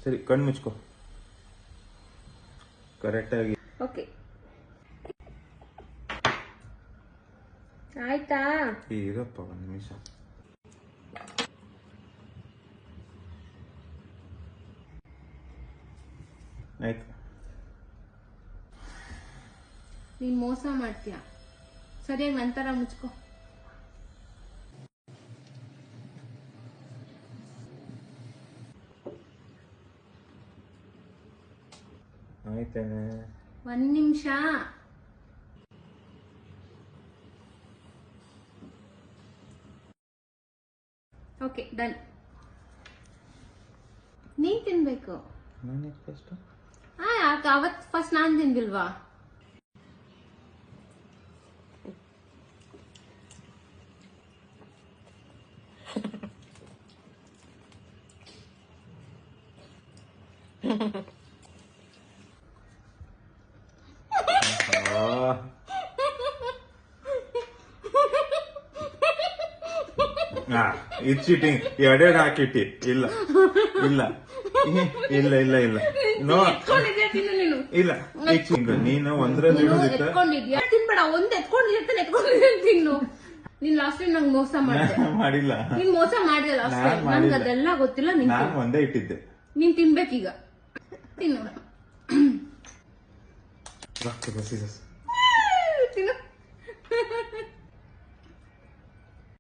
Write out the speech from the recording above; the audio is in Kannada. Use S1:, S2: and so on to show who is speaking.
S1: ಸರಿ ಕಣ್ಣು ಮುಚ್ಕೋ ಕರೆಕ್ಟಾಗಿ.
S2: ಓಕೆ ಆಯ್ತಾ?
S1: ಇರಪ್ಪ ಒಂದು ನಿಮಿಷ. ಆಯ್ತು.
S2: ನೀನ್ ಮೋಸ ಮಾಡ್ತೀಯ. ಸರಿಯಾಗಿ ನಂತರ ಮುಚ್ಕೋ.
S1: ಆಯ್ತೇನೆ.
S2: ಒಂದ್ ನಿಮಿಷ. Okay done. ನೀನ್ ತಿನ್ಬೇಕು. ಅವತ್ ಫಸ್ಟ್ ನಾನ್ ತಿಂದಿಲ್ವಾ?
S1: ಇದು ಚೀಟಿಂಗ್. ಎರಡೆರಡು ಹಾಕಿಟ್ಟಿ. ಇಲ್ಲ ಇಲ್ಲ ಇಲ್ಲ ಇಲ್ಲ ಇಲ್ಲ ನೋ ಇಲ್ಲ. ನೀನು ಒಂದ್ರಲ್ಲಿ
S2: ಎತ್ಕೊಂಡಿದ್ಯಾ? ತಿನ್ಬೇಡ. ಒಂದ್ ಎತ್ಕೊಂಡಿದ್ಯ ತಿನ್ನು. ನೀನ್ ಲಾಸ್ಟ್ ಟೈಮ್ ನಂಗೆ ಮೋಸ
S1: ಮಾಡಿಲ್ಲ.
S2: ನೀನ್ ಮೋಸ ಮಾಡಿದೆ ಲಾಸ್ಟ್ ಟೈಮ್. ನಂಗೆ ಅದೆಲ್ಲ ಗೊತ್ತಿಲ್ಲ.
S1: ನಾನು ಒಂದೇ ಇಟ್ಟಿದ್ದೆ.
S2: ನೀನ್ ತಿನ್ಬೇಕೀಗ. ತಿನ್ನು.